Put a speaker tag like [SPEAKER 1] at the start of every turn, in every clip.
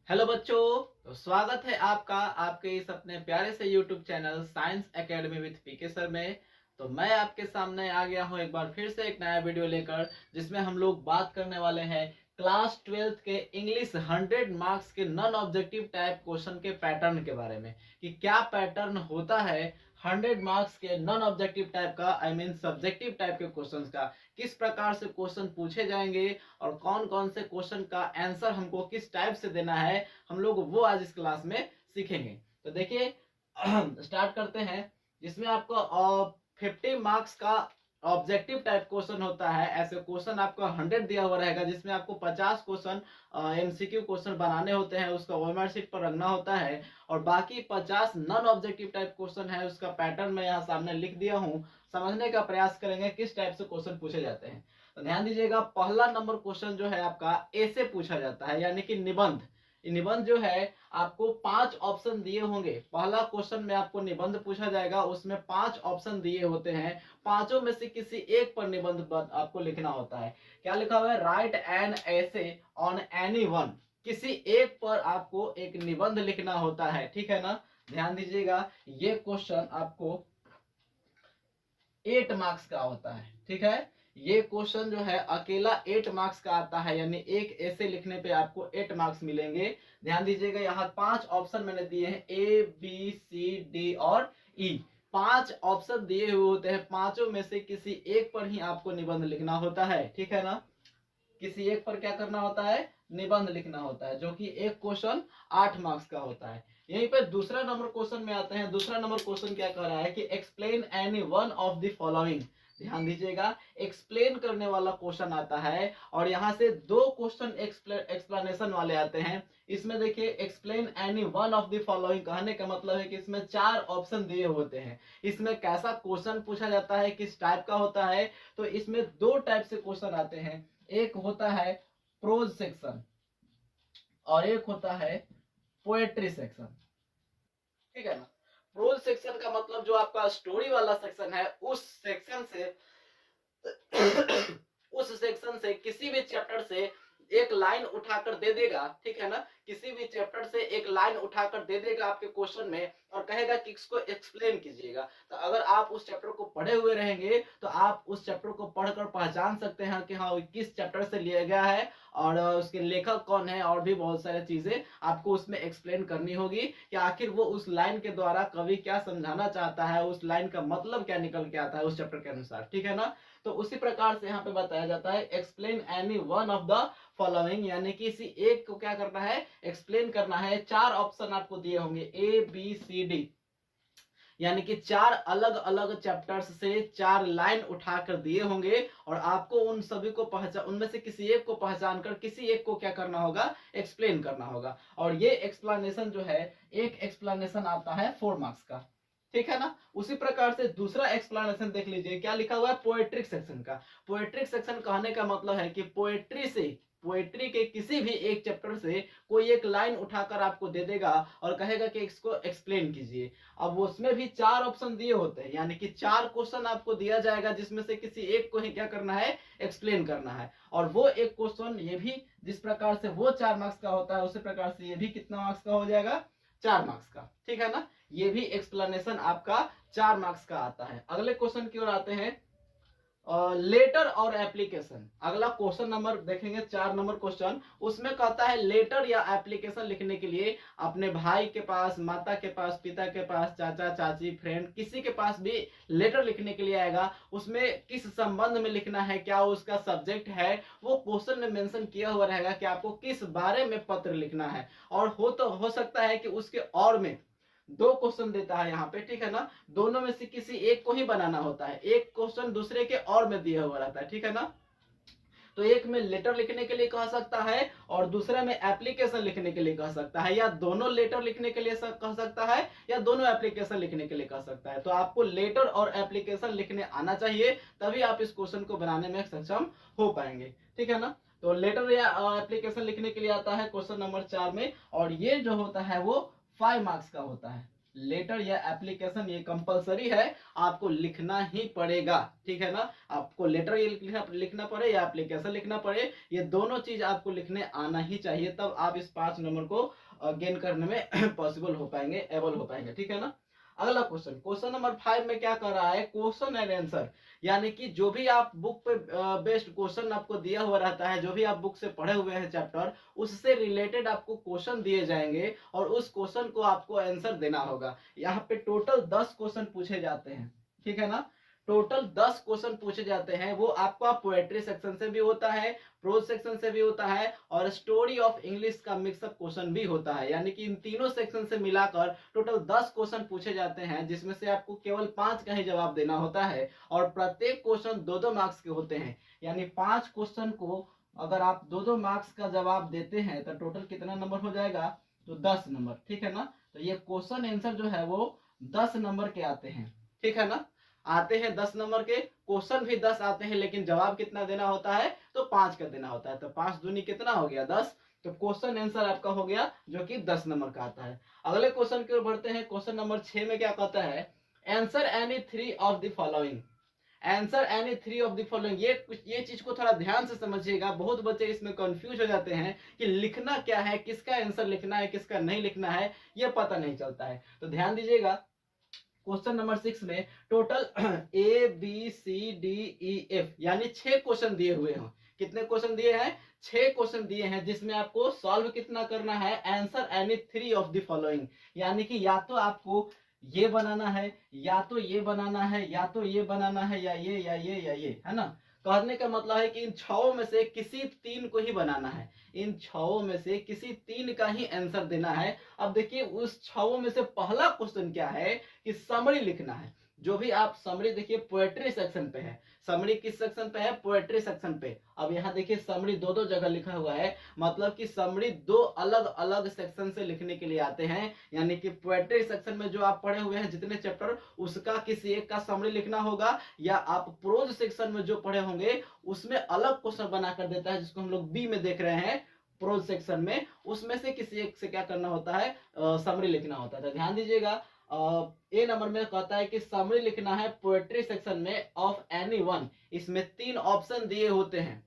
[SPEAKER 1] Hello बच्चों। तो स्वागत है आपका आपके इस अपने प्यारे से YouTube channel science academy with PK sir में। तो मैं आपके सामने आ गया हूं एक बार फिर से एक नया वीडियो लेकर, जिसमें हम लोग बात करने वाले हैं क्लास 12th के इंग्लिश 100 मार्क्स के नॉन ऑब्जेक्टिव टाइप क्वेश्चन के पैटर्न के बारे में कि क्या पैटर्न होता है 100 मार्क्स के नॉन ऑब्जेक्टिव टाइप का, आई मीन सब्जेक्टिव टाइप के क्वेश्चंस का, किस प्रकार से क्वेश्चन पूछे जाएंगे और कौन कौन से क्वेश्चन का आंसर हमको किस टाइप से देना है, हम लोग वो आज इस क्लास में सीखेंगे। तो देखिए स्टार्ट करते हैं। जिसमें आपको 50 मार्क्स का ऑब्जेक्टिव टाइप क्वेश्चन होता है। ऐसे क्वेश्चन आपको 100 दिया हुआ रहेगा, जिसमें आपको 50 क्वेश्चन एमसीक्यू क्वेश्चन बनाने होते हैं, उसका ओएमआर शीट पर रखना होता है, और बाकी 50 नॉन ऑब्जेक्टिव टाइप क्वेश्चन है, उसका पैटर्न मैं यहाँ सामने लिख दिया हूँ। समझने का प्रयास करेंगे किस टाइप से क्वेश्चन पूछे जाते हैं। तो ध्यान दीजिएगा, पहला नंबर क्वेश्चन जो है आपका ए से पूछा जाता है, यानी कि निबंध। निबंध जो है आपको 5 ऑप्शन दिए होंगे। पहला क्वेश्चन में आपको निबंध पूछा जाएगा, उसमें 5 ऑप्शन दिए होते हैं। पांचों में से किसी एक पर निबंध आपको लिखना होता है। क्या लिखा हुआ है? राइट एन ऐसे ऑन एनी वन। किसी एक पर आपको एक निबंध लिखना होता है, ठीक है ना। ध्यान दीजिएगा, ये क्वेश्चन आपको 8 मार्क्स का होता है, ठीक है। ये क्वेश्चन जो है अकेला 8 मार्क्स का आता है, यानी एक ऐसे लिखने पे आपको 8 मार्क्स मिलेंगे। ध्यान दीजिएगा, यहाँ 5 ऑप्शन मैंने दिए हैं, ए बी सी डी और ई। 5 ऑप्शन दिए हुए होते हैं, पांचों में से किसी एक पर ही आपको निबंध लिखना होता है, ठीक है ना। किसी एक पर क्या करना होता है? निबंध लिखना होता है, जो कि एक क्वेश्चन 8 मार्क्स का होता है। यहीं पे दूसरा नंबर क्वेश्चन में आते हैं। दूसरा नंबर क्वेश्चन क्या कह रहा है कि explain any one of the following. ध्यान दीजिएगा, एक्सप्लेन करने वाला क्वेश्चन आता है, और यहाँ से दो क्वेश्चन एक्सप्लेनेशन वाले आते हैं। इसमें देखिए, explain any one of the following कहने का मतलब है कि इसमें 4 ऑप्शन दिए होते हैं। इसमें कैसा क्वेश्चन पूछा जाता है, किस टाइप का होता है, तो इसमें 2 टाइप से क्वेश्चन आते हैं। एक होता है प्रोज सेक्शन और एक होता है पोएट्री सेक्शन, ठीक है ना। प्रोज सेक्शन का मतलब जो आपका स्टोरी वाला सेक्शन है, उस सेक्शन से उस सेक्शन से किसी भी चैप्टर से एक लाइन उठाकर दे देगा, ठीक है ना। किसी भी चैप्टर से एक लाइन उठाकर दे देगा आपके क्वेश्चन में, और कहेगा कि इसको एक्सप्लेन कीजिएगा। तो अगर आप उस चैप्टर को पढ़े हुए रहेंगे तो आप उस चैप्टर को पढ़कर पहचान सकते हैं कि हाँ, किस चैप्टर से लिया गया है, और उसके लेखक कौन है, और भी बहुत सारी चीजें आपको उसमें एक्सप्लेन करनी होगी कि आखिर वो उस लाइन के द्वारा कवि क्या समझाना चाहता है, उस लाइन का मतलब क्या निकल के आता है उस चैप्टर के अनुसार, ठीक है ना। तो उसी प्रकार से यहाँ पे बताया जाता है explain any one of the following, यानी कि इसी एक को क्या करना है? एक्सप्लेन करना है। 4 ऑप्शन आपको दिए होंगे, ए बी सी डी, यानी कि 4 अलग अलग चैप्टर्स से 4 लाइन उठाकर दिए होंगे, और आपको उन सभी को पहचान, उनमें से किसी एक को पहचान कर किसी एक को क्या करना होगा? एक्सप्लेन करना होगा। और ये एक्सप्लेनेशन जो है, एक एक्सप्लेनेशन आता है 4 मार्क्स का, ठीक है ना। उसी प्रकार से दूसरा एक्सप्लेनेशन देख लीजिए, क्या लिखा हुआ है? पोएट्रिक सेक्शन का। पोएट्रिक सेक्शन कहने का मतलब है कि पोएट्री के किसी भी एक चैप्टर से कोई एक लाइन उठाकर आपको दे देगा और कहेगा कि इसको एक्सप्लेन कीजिए। अब उसमें भी 4 ऑप्शन दिए होते हैं, यानी कि 4 क्वेश्चन आपको दिया जाएगा, जिसमें से किसी एक को ही क्या करना है? एक्सप्लेन करना है। और वो एक क्वेश्चन, ये भी जिस प्रकार से वो 4 मार्क्स का होता है, उसी प्रकार से ये भी कितना मार्क्स का हो जाएगा? 4 मार्क्स का, ठीक है ना। ये भी एक्सप्लेनेशन आपका 4 मार्क्स का आता है। अगले क्वेश्चन की ओर आते हैं, लेटर और एप्लीकेशन। अगला क्वेश्चन नंबर देखेंगे, 4 नंबर क्वेश्चन। उसमें कहता है लेटर या एप्लीकेशन लिखने के लिए अपने भाई के पास, माता के पास, पिता के पास, चाचा चाची, फ्रेंड, किसी के पास भी लेटर लिखने के लिए आएगा, उसमें किस संबंध में लिखना है, क्या उसका सब्जेक्ट है, वो क्वेश्चन में मेंशन किया हुआ रहेगा कि आपको किस बारे में पत्र लिखना है। और हो सकता है कि उसके और में 2 क्वेश्चन देता है यहाँ पे, ठीक है ना। दोनों में से किसी एक को ही बनाना होता है, एक क्वेश्चन दूसरे के और में दिया हुआ रहता है, ठीक है ना। तो एक में लेटर लिखने के लिए कह सकता है, और दूसरे में एप्लीकेशन लिखने के लिए कह सकता है, या दोनों लेटर लिखने के लिए कह सकता है, या दोनों एप्लीकेशन लिखने के लिए कह सकता है। तो आपको लेटर और एप्लीकेशन लिखने आना चाहिए, तभी आप इस क्वेश्चन को बनाने में सक्षम हो पाएंगे, ठीक है ना। तो लेटर या एप्लीकेशन लिखने के लिए आता है क्वेश्चन नंबर 4 में, और ये जो होता है वो 5 मार्क्स का होता है। लेटर या एप्लीकेशन ये कंपलसरी है, आपको लिखना ही पड़ेगा, ठीक है ना। आपको लेटर ये लिखना पड़े या एप्लीकेशन लिखना पड़े, ये दोनों चीज आपको लिखने आना ही चाहिए, तब आप इस 5 नंबर को गेन करने में पॉसिबल हो पाएंगे, एबल हो पाएंगे, ठीक है ना। अगला क्वेश्चन, क्वेश्चन नंबर 5 में क्या कर रहा है, क्वेश्चन एंड आंसर, यानी कि जो भी आप बुक पे बेस्ड क्वेश्चन आपको दिया हुआ रहता है, जो भी आप बुक से पढ़े हुए हैं चैप्टर, उससे रिलेटेड आपको क्वेश्चन दिए जाएंगे और उस क्वेश्चन को आपको आंसर देना होगा। यहाँ पे टोटल 10 क्वेश्चन पूछे जाते हैं, ठीक है ना। टोटल 10 क्वेश्चन पूछे जाते हैं, वो आपका पोएट्री सेक्शन से भी होता है, प्रोज सेक्शन से भी होता है और स्टोरी ऑफ इंग्लिश का मिक्सअप क्वेश्चन भी होता है, यानी कि इन तीनों सेक्शन से मिलाकर टोटल 10 क्वेश्चन पूछे जाते हैं, जिसमें से आपको केवल 5 का ही जवाब देना होता है और प्रत्येक क्वेश्चन 2-2 मार्क्स के होते हैं, यानी 5 क्वेश्चन को अगर आप 2-2 मार्क्स का जवाब देते हैं तो टोटल कितना नंबर हो जाएगा, तो 10 नंबर, ठीक है ना। तो ये क्वेश्चन आंसर जो है वो 10 नंबर के आते हैं, ठीक है ना, आते हैं 10 नंबर के, क्वेश्चन भी 10 आते हैं, लेकिन जवाब कितना देना होता है, तो 5 का देना होता है, तो 5 दूनी कितना हो गया 10, तो क्वेश्चन आंसर आपका हो गया जो कि 10 नंबर का आता है। अगले क्वेश्चन की ओर बढ़ते हैं, क्वेश्चन नंबर 6 में क्या कहता है, answer any 3 of the following, answer any 3 of the following, ये चीज को थोड़ा ध्यान से समझिएगा, बहुत बच्चे इसमें कंफ्यूज हो जाते हैं कि लिखना क्या है, किसका आंसर लिखना है, किसका नहीं लिखना है, ये पता नहीं चलता है, तो ध्यान दीजिएगा। क्वेश्चन नंबर 6 में total A B C D E F यानी 6 क्वेश्चन दिए हुए हैं, कितने क्वेश्चन दिए हैं, 6 क्वेश्चन दिए हैं, जिसमें आपको सॉल्व कितना करना है, answer any 3 of the following, यानी कि या तो आपको ये बनाना है, या तो ये बनाना है, या तो ये बनाना है, या ये या ये या ये, है ना। कहने का मतलब है कि इन 6 में से किसी 3 को ही बनाना है, इन 6 में से किसी 3 का ही आंसर देना है। अब देखिए उस 6 में से पहला क्वेश्चन क्या है कि समरी लिखना है, जो भी आप समरी देखिए पोएट्री सेक्शन पे है, समरी किस सेक्शन पे है, पोएट्री सेक्शन पे। अब यहाँ देखिए समरी 2-2 जगह लिखा हुआ है, मतलब कि समरी 2 अलग अलग सेक्शन से लिखने के लिए आते हैं, यानी कि पोएट्री सेक्शन में जो आप पढ़े हुए हैं जितने चैप्टर, उसका किसी एक का समरी लिखना होगा, या आप प्रोज सेक्शन में जो पढ़े होंगे उसमें अलग क्वेश्चन बना कर देता है, जिसको हम लोग बी में देख रहे हैं प्रोज सेक्शन में, उसमें से किसी एक से क्या करना होता है, समरी लिखना होता है। तो ध्यान दीजिएगा, ए नंबर में कहता है कि समरी लिखना है पोएट्री सेक्शन में ऑफ एनी वन, इसमें 3 ऑप्शन दिए होते हैं,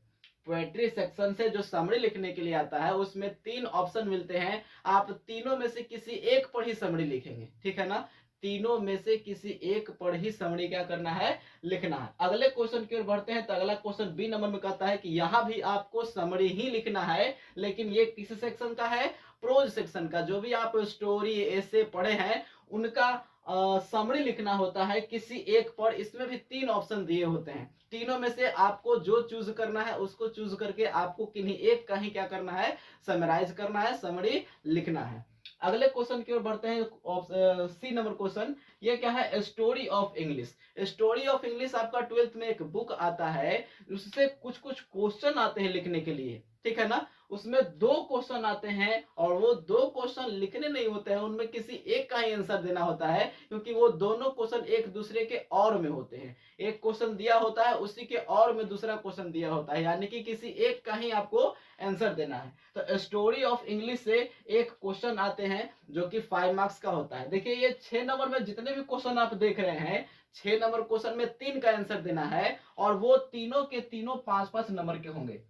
[SPEAKER 1] पोएट्री सेक्शन से जो समरी लिखने के लिए आता है उसमें 3 ऑप्शन मिलते हैं, आप तीनों में से किसी एक पर ही समरी लिखेंगे, ठीक है ना, तीनों में से किसी एक पर ही समरी क्या करना है, लिखना है। अगले क्वेश्चन की ओर बढ़ते हैं, तो अगला क्वेश्चन बी नंबर में कहता है कि यहाँ भी आपको समरी ही लिखना है, लेकिन ये किस सेक्शन का है, प्रोज सेक्शन का, जो भी आप स्टोरी ऐसे पढ़े हैं उनका समरी लिखना होता है किसी एक पर, इसमें भी 3 ऑप्शन दिए होते हैं, तीनों में से आपको जो चूज करना है उसको चूज करके आपको किन्हीं एक का ही क्या करना है, समराइज करना है, समरी लिखना है। अगले क्वेश्चन की ओर बढ़ते हैं, सी नंबर क्वेश्चन, ये क्या है, story of English. Story of English आपका 12th में एक बुक आता है, उससे कुछ कुछ क्वेश्चन आते हैं लिखने के लिए, ठीक है ना, उसमें 2 क्वेश्चन आते हैं और वो 2 क्वेश्चन लिखने नहीं होते हैं, उनमें किसी एक का ही आंसर देना होता है, क्योंकि वो दोनों क्वेश्चन एक दूसरे के और में होते हैं, एक क्वेश्चन दिया होता है उसी के और में दूसरा क्वेश्चन दिया होता है, यानी कि किसी एक का ही आपको आंसर देना है। तो स्टोरी ऑफ इंग्लिश से एक क्वेश्चन आते हैं जो कि 5 मार्क्स का होता है। देखिए ये 6 नंबर में जितने भी क्वेश्चन आप देख रहे हैं, 6 नंबर क्वेश्चन में 3 का आंसर देना है और वो तीनों के तीनों 5-5 नंबर के होंगे,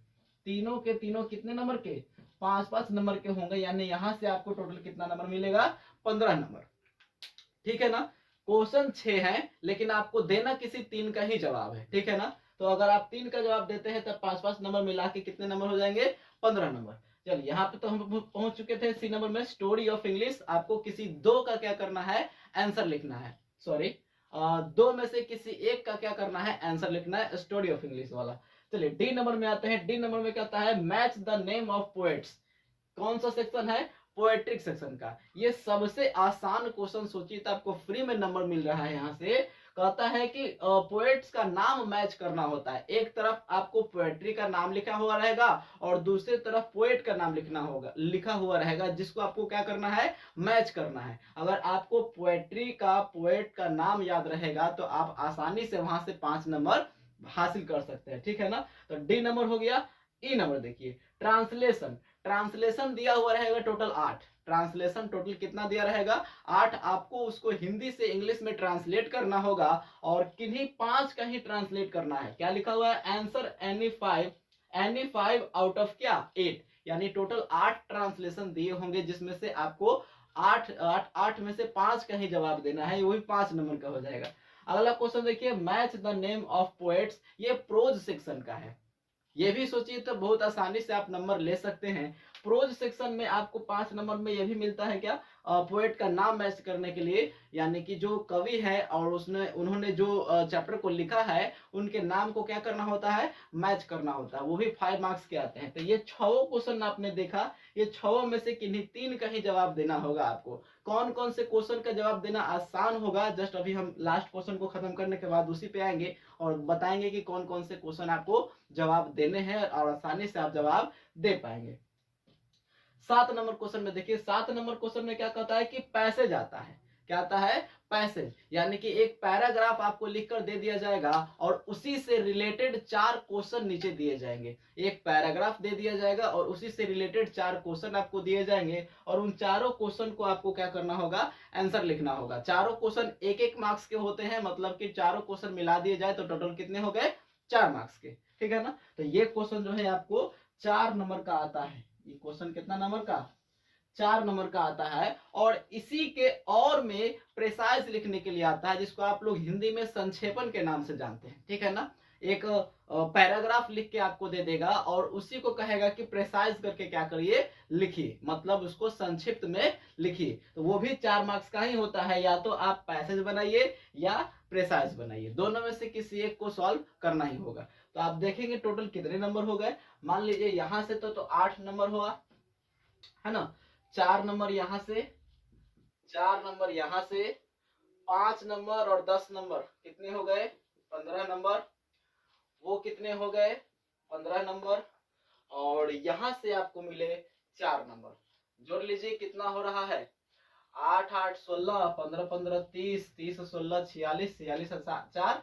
[SPEAKER 1] तीनों के तीनों कितने नंबर के, 5-5 नंबर के होंगे, यानी यहां से आपको टोटल कितना नंबर मिलेगा, 15 नंबर, ठीक है ना। क्वेश्चन 6 है लेकिन आपको देना किसी 3 का ही जवाब है, ठीक है ना, तो अगर आप 3 का जवाब देते हैं तब 5-5 नंबर मिला के कितने नंबर हो जाएंगे, 15 नंबर। चलिए यहाँ पे तो हम पहुंच चुके थे सी नंबर में, स्टोरी ऑफ इंग्लिश, आपको किसी 2 का क्या करना है, आंसर लिखना है, सॉरी 2 में से किसी एक का क्या करना है, आंसर लिखना है, स्टोरी ऑफ इंग्लिश वाला। चलिए डी नंबर में आते हैं, डी नंबर में कहता है match the name of poets, कौन सा सेक्शन है, पोएट्रिक सेक्शन का। ये सबसे आसान क्वेश्चन, सोचिए तो आपको फ्री में नंबर मिल रहा है, यहाँ से कहता है कि पोएट्स का नाम मैच करना होता है, एक तरफ आपको पोएट्री का नाम लिखा हुआ रहेगा और दूसरी तरफ पोएट का नाम लिखा हुआ रहेगा, जिसको आपको क्या करना है, मैच करना है। अगर आपको पोएट्री का पोएट का नाम याद रहेगा तो आप आसानी से वहां से 5 नंबर हासिल कर सकते हैं, ठीक है ना। तो डी नंबर हो गया। ई नंबर देखिए ट्रांसलेशन, ट्रांसलेशन दिया हुआ रहेगा टोटल 8, ट्रांसलेशन टोटल कितना दिया रहेगा 8, आपको उसको हिंदी से इंग्लिश में ट्रांसलेट करना होगा और किन्हीं 5 का ही ट्रांसलेट करना है। क्या लिखा हुआ है, answer any five out of क्या 8, यानी टोटल 8 ट्रांसलेशन दिए होंगे जिसमें से आपको 8 में से 5 का ही जवाब देना है, वो भी 5 नंबर का हो जाएगा। अगला क्वेश्चन देखिए, match the name of poets, ये प्रोज सेक्शन का है। ये भी सोचिए तो बहुत आसानी से आप नंबर ले सकते हैं। प्रोज सेक्शन में आपको 5 नंबर में ये भी मिलता है क्या, पोएट का नाम मैच करने के लिए, यानी कि जो कवि है और उन्होंने जो चैप्टर को लिखा है उनके नाम को क्या करना होता है, मैच करना होता है, वो भी 5 मार्क्स के आते हैं। तो ये 6 क्वेश्चन आपने देखा, ये 6 में से किन्हीं 3 का ही जवाब देना होगा आपको। कौन कौन से क्वेश्चन का जवाब देना आसान होगा, जस्ट अभी हम लास्ट क्वेश्चन को खत्म करने के बाद उसी पे आएंगे और बताएंगे कि कौन कौन से क्वेश्चन आपको जवाब देने हैं और आसानी से आप जवाब दे पाएंगे। 7 नंबर क्वेश्चन में देखिए, 7 नंबर क्वेश्चन में क्या कहता है कि पैसेज आता है। क्या आता है, पैसेज, यानी कि एक पैराग्राफ आपको लिखकर दे दिया जाएगा और उसी से रिलेटेड 4 क्वेश्चन नीचे दिए जाएंगे। एक पैराग्राफ दे दिया जाएगा और उसी से रिलेटेड 4 क्वेश्चन आपको दिए जाएंगे और उन चारों क्वेश्चन को आपको क्या करना होगा, आंसर लिखना होगा। चारों क्वेश्चन 1-1 मार्क्स के होते हैं, मतलब कि चारों क्वेश्चन मिला दिए जाए तो टोटल कितने हो गए, 4 मार्क्स के, ठीक है ना। तो ये क्वेश्चन जो है आपको 4 नंबर का आता है। ये क्वेश्चन कितना नंबर का, 4 नंबर का आता है। और इसी के और में प्रेसाइज लिखने के लिए आता है, जिसको आप लोग हिंदी में संक्षेपण के नाम से जानते हैं, ठीक है ना। एक पैराग्राफ लिख के आपको दे देगा और उसी को कहेगा कि प्रेसाइज करके क्या करिए, लिखिए, मतलब उसको संक्षिप्त में लिखिए। तो वो भी 4 मार्क्स का ही होता है, या तो आप पैसेज बनाइए या प्रेसाइज बनाइए, दोनों में से किसी एक को सॉल्व करना ही होगा। तो आप देखेंगे टोटल कितने नंबर हो गए, मान लीजिए यहां से तो 8 नंबर हुआ, है ना, 4 नंबर यहां से, 4 नंबर यहां से, 5 नंबर और 10 नंबर कितने हो गए, 15 नंबर, वो कितने हो गए, 15 नंबर, और यहां से आपको मिले 4 नंबर। जोड़ लीजिए कितना हो रहा है, 8 8 16, 15 15 30, 30 16 46, 46 4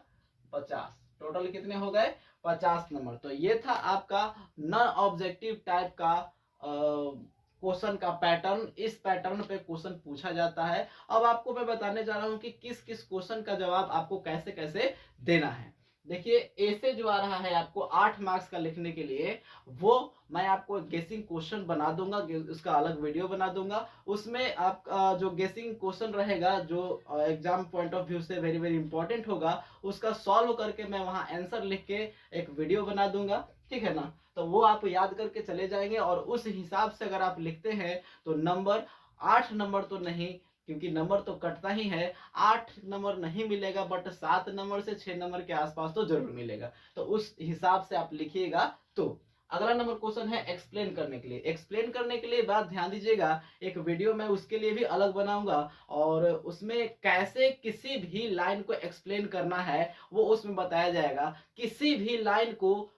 [SPEAKER 1] 50, टोटल कितने हो गए, 50 नंबर। तो ये था आपका नॉन ऑब्जेक्टिव टाइप का क्वेश्चन का पैटर्न। इस पैटर्न पे क्वेश्चन पूछा जाता है। अब आपको मैं बताने जा रहा हूं कि किस किस क्वेश्चन का जवाब आपको कैसे कैसे देना है। देखिए ऐसे जो आ रहा है आपको 8 मार्क्स का लिखने के लिए, वो मैं आपको गेसिंग क्वेश्चन बना दूंगा, उसका अलग वीडियो बना दूंगा। उसमें आप जो गेसिंग क्वेश्चन रहेगा, जो एग्जाम पॉइंट ऑफ व्यू से वेरी वेरी इंपॉर्टेंट होगा, उसका सॉल्व करके मैं वहां आंसर लिख के एक वीडियो बना दूंगा, ठीक है ना। तो वो आप याद करके चले जाएंगे और उस हिसाब से अगर आप लिखते हैं तो नंबर 8 नंबर तो नहीं, क्योंकि नंबर तो कटता ही है, 8 नंबर नहीं मिलेगा, बट 7 नंबर से 6 नंबर के आसपास तो जरूर मिलेगा। तो उस हिसाब से आप लिखिएगा। तो अगला नंबर क्वेश्चन है एक्सप्लेन करने के लिए। एक्सप्लेन करने के लिए बात ध्यान दीजिएगा, एक वीडियो मैं उसके लिए भी अलग बनाऊंगा और उसमें कैसे किसी भी लाइन को एक्सप्लेन करना है वो उसमें बताया जाएगा। किसी भी लाइन को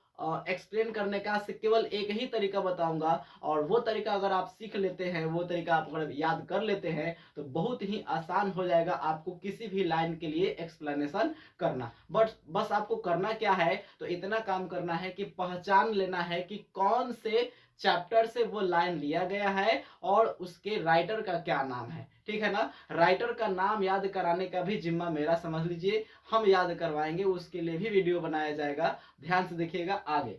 [SPEAKER 1] एक्सप्लेन करने का केवल एक ही तरीका बताऊंगा और वो तरीका अगर आप सीख लेते हैं, वो तरीका आप अगर याद कर लेते हैं तो बहुत ही आसान हो जाएगा आपको किसी भी लाइन के लिए एक्सप्लेनेशन करना। बट बस आपको करना क्या है, तो इतना काम करना है कि पहचान लेना है कि कौन से चैप्टर से वो लाइन लिया गया है और उसके राइटर का क्या नाम है, ठीक है ना। राइटर का नाम याद कराने का भी जिम्मा मेरा, समझ लीजिए, हम याद करवाएंगे, उसके लिए भी वीडियो बनाया जाएगा। ध्यान से देखिएगा आगे।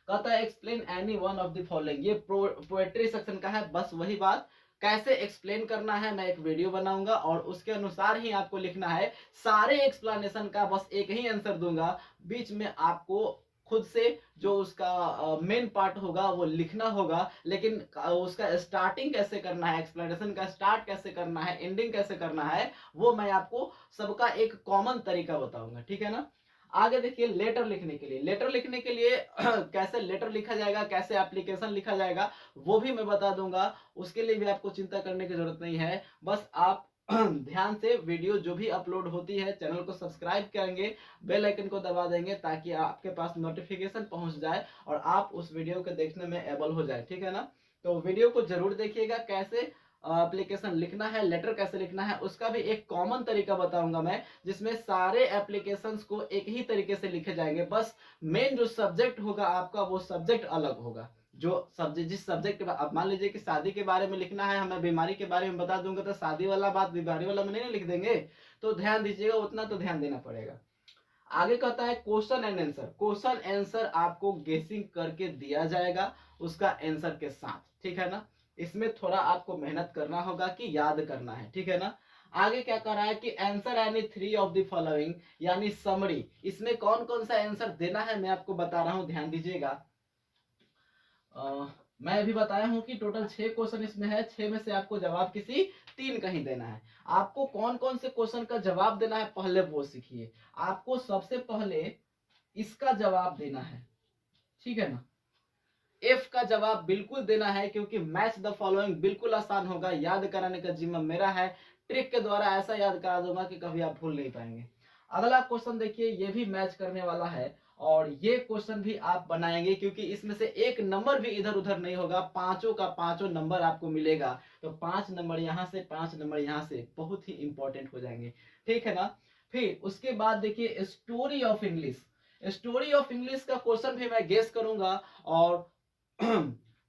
[SPEAKER 1] कहता है explain any one of the following, ये पोएट्री सेक्शन का है। बस वही बात, कैसे एक्सप्लेन करना है मैं एक वीडियो बनाऊंगा और उसके अनुसार ही आपको लिखना है। सारे एक्सप्लेनेशन का बस एक ही आंसर दूंगा, बीच में आपको खुद से जो उसका मेन पार्ट होगा वो लिखना होगा, लेकिन उसका स्टार्टिंग कैसे करना है, एक्सप्लेनेशन का स्टार्ट कैसे करना है, एंडिंग कैसे करना है, वो मैं आपको सबका एक कॉमन तरीका बताऊंगा, ठीक है ना। आगे देखिए लेटर लिखने के लिए, लेटर लिखने के लिए कैसे लेटर लिखा जाएगा, कैसे एप्लीकेशन लिखा जाएगा, वो भी मैं बता दूंगा। उसके लिए भी आपको चिंता करने की जरूरत नहीं है, बस आप ध्यान से वीडियो जो भी अपलोड होती है चैनल को सब्सक्राइब करेंगे, बेल आइकन को दबा देंगे ताकि आपके पास नोटिफिकेशन पहुंच जाए और आप उस वीडियो को देखने में एबल हो जाए, ठीक है ना। तो वीडियो को जरूर देखिएगा, कैसे एप्लीकेशन लिखना है, लेटर कैसे लिखना है, उसका भी एक कॉमन तरीका बताऊंगा मैं, जिसमें सारे एप्लीकेशंस को एक ही तरीके से लिखे जाएंगे। बस मेन जो सब्जेक्ट होगा आपका, वो सब्जेक्ट अलग होगा, जो सब्जेक्ट, जिस सब्जेक्ट के अब मान लीजिए कि शादी के बारे में लिखना है, हमें बीमारी के बारे में बता दूंगा तो शादी वाला बात बीमारी वाला में नहीं लिख देंगे, तो ध्यान दीजिएगा, उतना तो ध्यान देना पड़ेगा। आगे कहता है question and answer. Question answer आपको गेसिंग करके दिया जाएगा उसका आंसर के साथ, ठीक है ना। इसमें थोड़ा आपको मेहनत करना होगा कि याद करना है, ठीक है ना। आगे क्या कर रहा है कि answer any 3 of the following, यानी समरी। इसमें कौन कौन सा आंसर देना है मैं आपको बता रहा हूं, ध्यान दीजिएगा। मैं अभी बताया हूं कि टोटल 6 क्वेश्चन इसमें है, 6 में से आपको जवाब किसी 3 का ही देना है। आपको कौन कौन से क्वेश्चन का जवाब देना है पहले वो सीखिए। आपको सबसे पहले इसका जवाब देना है, ठीक है ना। एफ का जवाब बिल्कुल देना है, क्योंकि मैच द फॉलोइंग बिल्कुल आसान होगा, याद कराने का जिम्मा मेरा है। ट्रिक के द्वारा ऐसा याद करा दूंगा कि कभी आप भूल नहीं पाएंगे। अगला क्वेश्चन देखिए, ये भी मैच करने वाला है और ये क्वेश्चन भी आप बनाएंगे, क्योंकि इसमें से एक नंबर भी इधर उधर नहीं होगा, पांचों का पांचों नंबर आपको मिलेगा। तो 5 नंबर यहाँ से, 5 नंबर यहाँ से बहुत ही इंपॉर्टेंट हो जाएंगे, ठीक है ना। फिर उसके बाद देखिए story of English. Story of English का क्वेश्चन भी मैं गेस करूंगा, और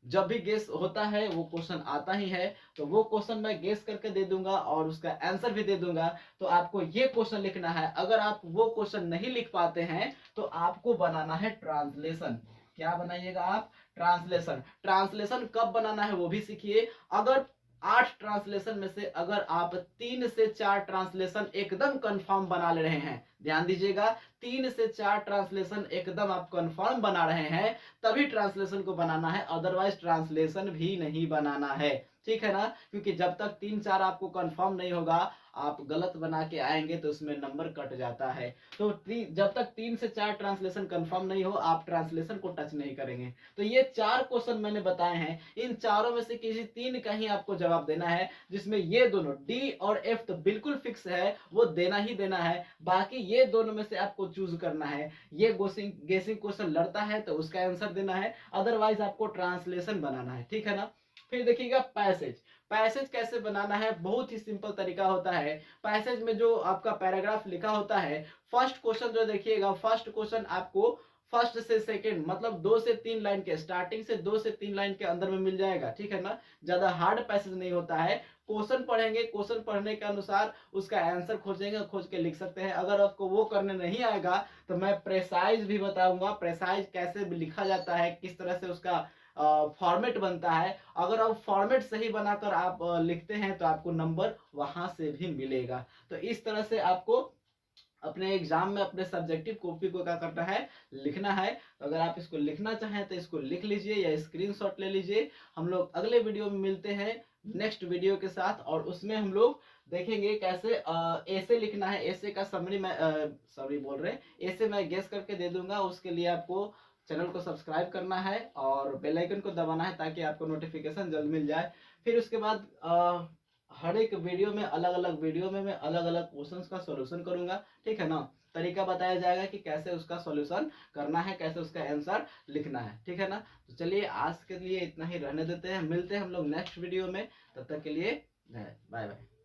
[SPEAKER 1] जब भी गेस होता है वो क्वेश्चन आता ही है, तो वो क्वेश्चन मैं गेस करके दे दूंगा और उसका आंसर भी दे दूंगा। तो आपको ये क्वेश्चन लिखना है। अगर आप वो क्वेश्चन नहीं लिख पाते हैं तो आपको बनाना है ट्रांसलेशन। क्या बनाइएगा आप? ट्रांसलेशन। ट्रांसलेशन कब बनाना है वो भी सीखिए। अगर 8 ट्रांसलेशन में से अगर आप 3 से 4 ट्रांसलेशन एकदम कंफर्म बना ले रहे हैं, ध्यान दीजिएगा, 3 से 4 ट्रांसलेशन एकदम आप कंफर्म बना रहे हैं, तभी ट्रांसलेशन को बनाना है, अदरवाइज ट्रांसलेशन भी नहीं बनाना है, ठीक है ना। क्योंकि जब तक 3-4 आपको कंफर्म नहीं होगा, आप गलत बना के आएंगे तो उसमें नंबर कट जाता है। तो जब तक 3 से 4 ट्रांसलेशन कंफर्म नहीं हो, आप ट्रांसलेशन को टच नहीं करेंगे। तो ये 4 क्वेश्चन मैंने बताए हैं, इन चारों में से किसी 3 का ही आपको जवाब देना है, जिसमें ये दोनों डी और एफ तो बिल्कुल फिक्स है, वो देना ही देना है। बाकी ये दोनों में से आपको चूज करना है। ये गेसिंग क्वेश्चन लड़ता है तो उसका आंसर देना है, अदरवाइज आपको ट्रांसलेशन बनाना है, ठीक है ना। फिर देखिएगा पैसेज। पैसेज कैसे बनाना है, बहुत ही सिंपल तरीका होता है। पैसेज में जो आपका पैराग्राफ लिखा होता है, फर्स्ट क्वेश्चन जो देखिएगा, फर्स्ट क्वेश्चन आपको फर्स्ट से सेकंड मतलब 2 से 3 लाइन के, स्टार्टिंग से 2 से 3 लाइन के अंदर में मिल जाएगा, ठीक है ना। ज्यादा हार्ड पैसेज नहीं होता है। क्वेश्चन पढ़ेंगे, क्वेश्चन पढ़ने के अनुसार उसका आंसर खोजेंगे, खोज के लिख सकते हैं। अगर आपको वो करने नहीं आएगा तो मैं प्रेसाइज भी बताऊंगा, प्रेसाइज कैसे लिखा जाता है, किस तरह से उसका फॉर्मेट बनता है। अगर आप फॉर्मेट सही बनाकर आप लिखते हैं तो आपको नंबर वहां से भी मिलेगा। तो इस तरह से आपको अपने एग्जाम में अपने सब्जेक्टिव कॉपी को क्या करना है, लिखना है। तो अगर आप इसको लिखना चाहें तो इसको लिख लीजिए या स्क्रीनशॉट ले लीजिए। हम लोग अगले वीडियो में मिलते हैं नेक्स्ट वीडियो के साथ, और उसमें हम लोग देखेंगे कैसे ऐसे लिखना है। ऐसे का समरी मैं समरी बोल रहे हैं, ऐसे मैं गेस करके दे दूंगा। उसके लिए आपको चैनल को सब्सक्राइब करना है और बेल आइकन को दबाना है, ताकि आपको नोटिफिकेशन जल्द मिल जाए। फिर उसके बाद हर एक वीडियो में, अलग अलग वीडियो में मैं अलग अलग क्वेश्चंस का सॉल्यूशन करूंगा, ठीक है ना। तरीका बताया जाएगा कि कैसे उसका सॉल्यूशन करना है, कैसे उसका आंसर लिखना है, ठीक है ना। तो चलिए आज के लिए इतना ही रहने देते हैं, मिलते हैं हम लोग नेक्स्ट वीडियो में। तब तक के लिए बाय बाय।